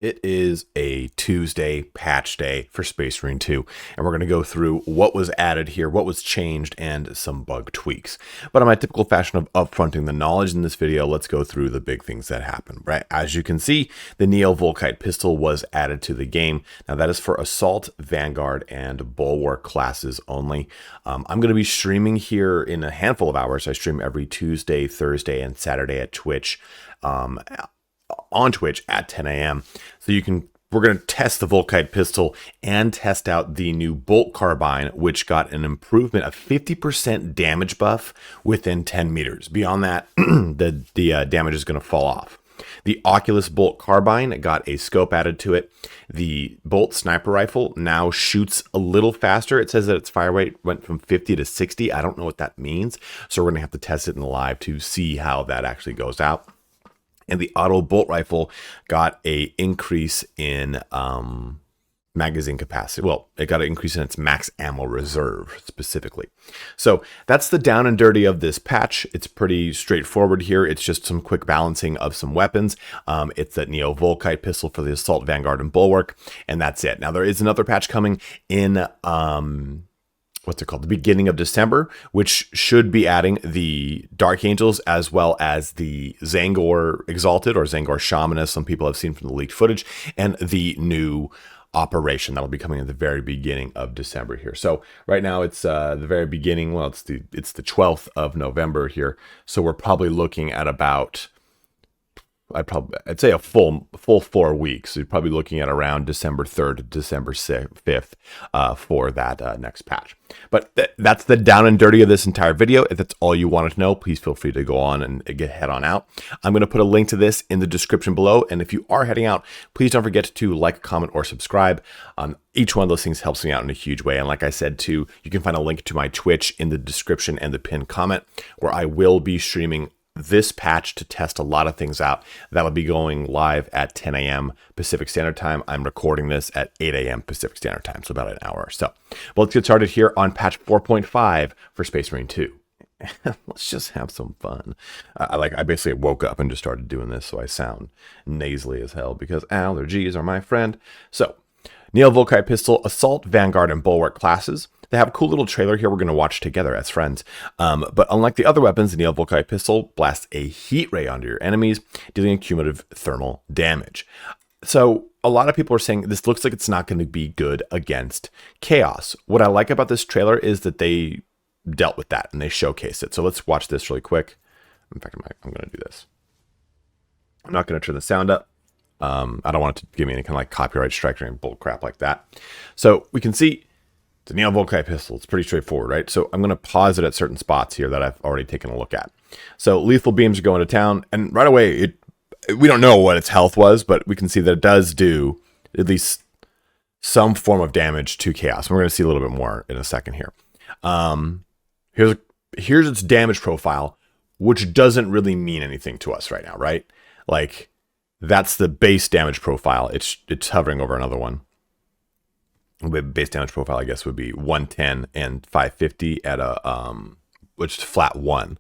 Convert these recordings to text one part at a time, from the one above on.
It is a Tuesday patch day for Space Marine 2, and we're going to go through what was added here, what was changed, and some bug tweaks. But in my typical fashion of upfronting the knowledge in this video, let's go through the big things that happened. Right, as you can see, the neo-volkite pistol was added to the game. Now that is for Assault, Vanguard, and Bulwark classes only. I'm going to be streaming here in a handful of hours. I stream every Tuesday, Thursday, and Saturday at Twitch. On Twitch at 10 a.m. So we're going to test the Volkite pistol and test out the new bolt carbine, which got an improvement of 50% damage buff within 10 meters. Beyond that, the damage is going to fall off. The Oculus bolt carbine got a scope added to it. The bolt sniper rifle now shoots a little faster. It says that its fire rate went from 50 to 60. I don't know what that means. So we're going to have to test it in the live to see how that actually goes out. And the auto bolt rifle got a increase in magazine capacity. Well, it got an increase in its max ammo reserve specifically. So that's the down and dirty of this patch. It's pretty straightforward here. It's just some quick balancing of some weapons. It's that neo-volkite pistol for the Assault, Vanguard, and Bulwark, and that's it. Now there is another patch coming in what's it called? The beginning of December, which should be adding the Dark Angels as well as the Zangor Exalted or Zangor Shaman, as some people have seen from the leaked footage, and the new operation that'll be coming at the very beginning of December here. So right now it's the very beginning. Well, it's the 12th of November here. So we're probably looking at about, I'd say a full 4 weeks. So you're probably looking at around December 3rd to December 5th for that next patch. But that's the down and dirty of this entire video. If that's all you wanted to know, please feel free to go on and head on out. I'm going to put a link to this in the description below. And if you are heading out, please don't forget to like, comment, or subscribe. Each one of those things helps me out in a huge way. And like I said, too, you can find a link to my Twitch in the description and the pinned comment, where I will be streaming this patch to test a lot of things out. That'll be going live at 10 a.m. Pacific Standard Time. I'm recording this at 8 a.m. Pacific Standard Time, so about an hour or so. Well, let's get started here on patch 4.5 for Space Marine 2. Let's just have some fun. I basically woke up and just started doing this, so I sound nasally as hell because allergies are my friend. So, neo-volkite pistol, Assault, Vanguard, and Bulwark classes. They have a cool little trailer here we're going to watch together as friends. But unlike the other weapons, the neo-volkite pistol blasts a heat ray onto your enemies, dealing a cumulative thermal damage. So a lot of people are saying this looks like it's not going to be good against chaos. What I like about this trailer is that they dealt with that and they showcased it. So let's watch this really quick. In fact, I'm going to do this. I'm not going to turn the sound up. I don't want it to give me any kind of like copyright strike or any bull crap like that. So we can see it's a neo-volkite pistol. It's pretty straightforward, right? So I'm going to pause it at certain spots here that I've already taken a look at. So lethal beams are going to town, and right away, we don't know what its health was, but we can see that it does do at least some form of damage to chaos. We're going to see a little bit more in a second here. Here's its damage profile, which doesn't really mean anything to us right now, right? Like, that's the base damage profile. It's hovering over another one. Base damage profile, I guess, would be 110 and 550 at a which is flat 1.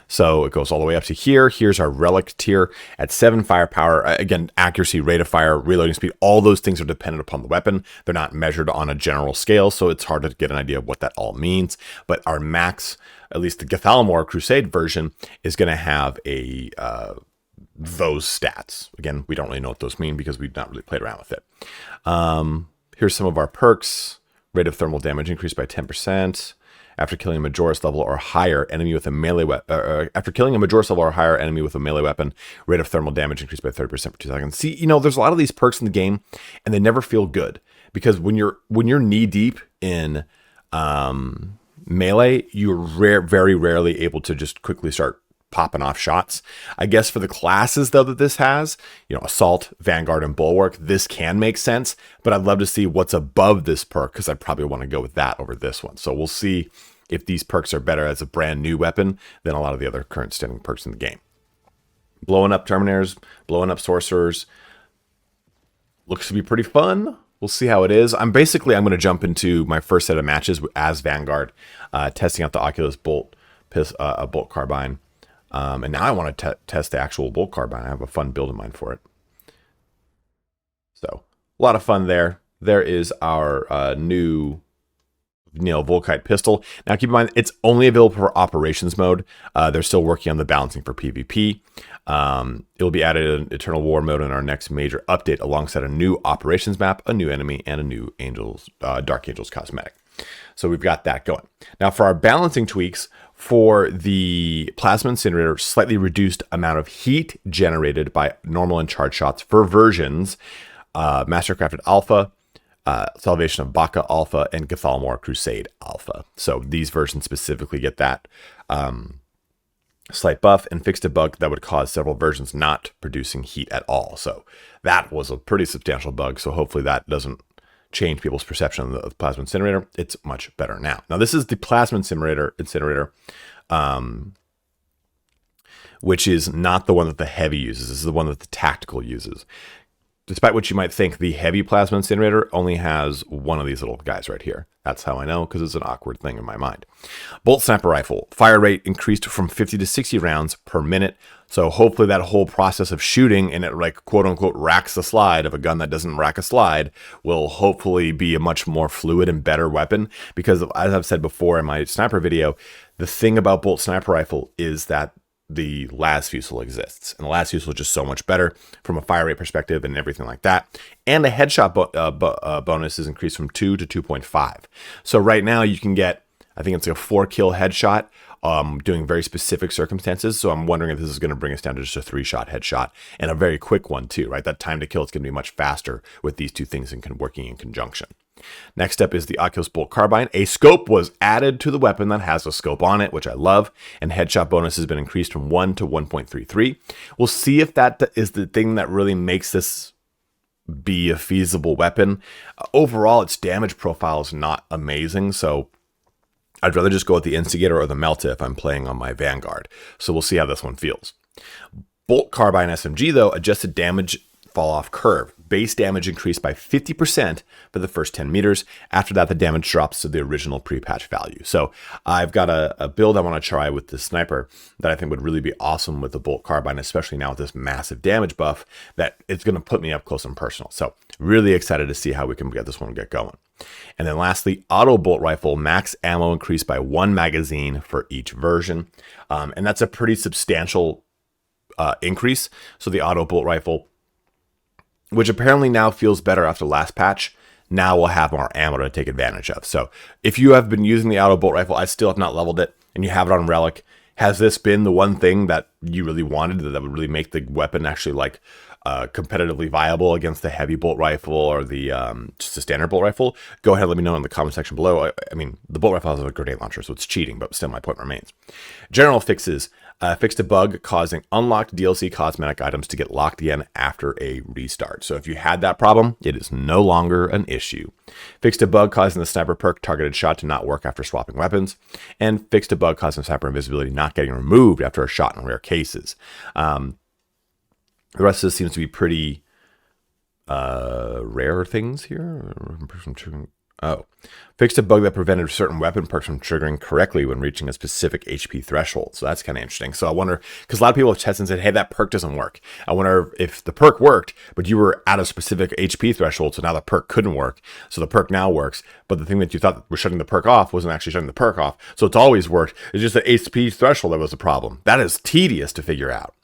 So it goes all the way up to here. Here's our relic tier at 7 firepower. Again, accuracy, rate of fire, reloading speed, all those things are dependent upon the weapon. They're not measured on a general scale, so it's hard to get an idea of what that all means. But our max, at least the Gathalamor Crusade version, is going to have a those stats. Again, we don't really know what those mean because we've not really played around with it. Here's some of our perks. Rate of thermal damage increased by 10%. After killing a Majoris level or higher enemy with a melee weapon, after killing a Majoris level or higher enemy with a melee weapon, rate of thermal damage increased by 30% for 2 seconds. See, there's a lot of these perks in the game, and they never feel good because when you're knee deep in melee, you're very rarely able to just quickly start popping off shots. I guess for the classes though that this has, Assault, Vanguard, and Bulwark, this can make sense, but I'd love to see what's above this perk because I probably want to go with that over this one. So we'll see if these perks are better as a brand new weapon than a lot of the other current standing perks in the game. Blowing up Terminators, blowing up Sorcerers, looks to be pretty fun. We'll see how it is. I'm going to jump into my first set of matches as Vanguard, testing out the Oculus bolt carbine. And now I want to test the actual bolt carbine. I have a fun build in mind for it. a lot of fun there. There is our new neo-volkite pistol. Now keep in mind, it's only available for operations mode. They're still working on the balancing for PvP. It will be added in Eternal War mode in our next major update, alongside a new operations map, a new enemy, and a new Dark Angels cosmetic. So we've got that going. Now for our balancing tweaks, for the Plasma Incinerator, slightly reduced amount of heat generated by normal and charged shots for versions Mastercrafted Alpha, Salvation of Baka Alpha, and Gathalmor Crusade Alpha. So these versions specifically get that slight buff, and fixed a bug that would cause several versions not producing heat at all. So that was a pretty substantial bug. So hopefully that doesn't change people's perception of the Plasma Incinerator. It's much better now. Now this is the Plasma Incinerator, which is not the one that the Heavy uses. This is the one that the Tactical uses. Despite what you might think, the Heavy Plasma Incinerator only has one of these little guys right here. That's how I know, because it's an awkward thing in my mind. Bolt Sniper Rifle. Fire rate increased from 50 to 60 rounds per minute. So hopefully that whole process of shooting and it, like, quote unquote, racks the slide of a gun that doesn't rack a slide will hopefully be a much more fluid and better weapon. Because as I've said before in my sniper video, the thing about Bolt Sniper Rifle is that the las fusel exists, and the las fusel is just so much better from a fire rate perspective and everything like that. And the headshot bonus is increased from 2 to 2.5. So right now you can get, I think it's like a 4-kill headshot, doing very specific circumstances. So I'm wondering if this is going to bring us down to just a 3-shot headshot, and a very quick one too, right? That time to kill is going to be much faster with these two things working in conjunction. Next up is the Oculus Bolt Carbine. A scope was added to the weapon that has a scope on it, which I love, and headshot bonus has been increased from 1 to 1.33. We'll see if that is the thing that really makes this be a feasible weapon. Overall, its damage profile is not amazing, so I'd rather just go with the Instigator or the Melta if I'm playing on my Vanguard. So we'll see how this one feels. Bolt Carbine SMG, though, adjusted damage fall off curve. Base damage increased by 50% for the first 10 meters. After that, the damage drops to the original pre-patch value. So I've got a build I want to try with this sniper that I think would really be awesome with the Bolt Carbine, especially now with this massive damage buff that it's going to put me up close and personal. So really excited to see how we can get this one get going. And then lastly, Auto Bolt Rifle, max ammo increased by 1 magazine for each version. And that's a pretty substantial increase. So the Auto Bolt Rifle, which apparently now feels better after last patch, now we'll have more ammo to take advantage of. So if you have been using the Auto Bolt Rifle, I still have not leveled it, and you have it on Relic, has this been the one thing that you really wanted that would really make the weapon actually like competitively viable against the Heavy Bolt Rifle or the just a standard Bolt Rifle? Go ahead and let me know in the comment section below. I mean, the Bolt Rifle has a grenade launcher, so it's cheating, but still my point remains. General fixes. Fixed a bug causing unlocked DLC cosmetic items to get locked again after a restart. So if you had that problem, it is no longer an issue. Fixed a bug causing the sniper perk targeted shot to not work after swapping weapons. And fixed a bug causing sniper invisibility not getting removed after a shot in rare cases. The rest of this seems to be pretty rare things here. Oh, fixed a bug that prevented certain weapon perks from triggering correctly when reaching a specific HP threshold. So that's kind of interesting. So I wonder, because a lot of people have tested and said, hey, that perk doesn't work. I wonder if the perk worked, but you were at a specific HP threshold, so now the perk couldn't work. So the perk now works, but the thing that you thought was shutting the perk off wasn't actually shutting the perk off. So it's always worked. It's just the HP threshold that was the problem. That is tedious to figure out.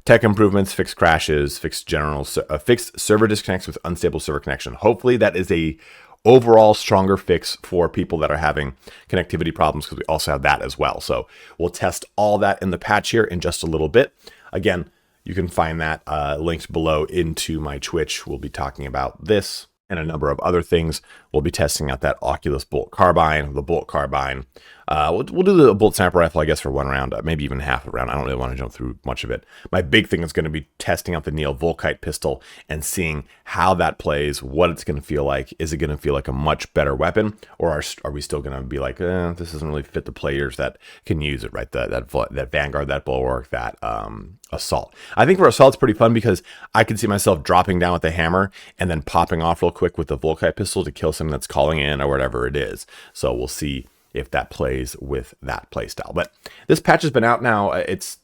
Tech improvements, fixed crashes, fixed server disconnects with unstable server connection. Hopefully that is a overall stronger fix for people that are having connectivity problems, because we also have that as well. So we'll test all that in the patch here in just a little bit. Again, you can find that linked below into my Twitch. We'll be talking about this and a number of other things. We'll be testing out that Oculus Bolt Carbine, the Bolt Carbine. We'll do the Bolt Sniper Rifle, I guess, for one round, maybe even half a round. I don't really want to jump through much of it. My big thing is going to be testing out the neo-volkite pistol and seeing how that plays, what it's going to feel like. Is it going to feel like a much better weapon, or are we still going to be like, this doesn't really fit the players that can use it, right? That Vanguard, that Bulwark, that Assault. I think for Assault it's pretty fun because I can see myself dropping down with the hammer and then popping off real quick with the Volkite pistol to kill something that's calling in or whatever it is. So we'll see if that plays with that playstyle. But this patch has been out now. It's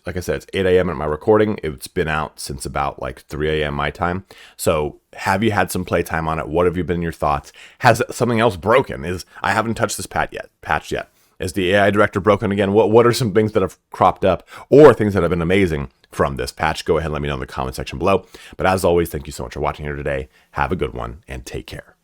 like I said, it's 8 a.m. at my recording. It's been out since about like 3 a.m. my time. So have you had some playtime on it? What have you been your thoughts? Has something else broken? I haven't touched this patch yet. Is the AI director broken again? What are some things that have cropped up or things that have been amazing from this patch? Go ahead and let me know in the comment section below. But as always, thank you so much for watching here today. Have a good one and take care.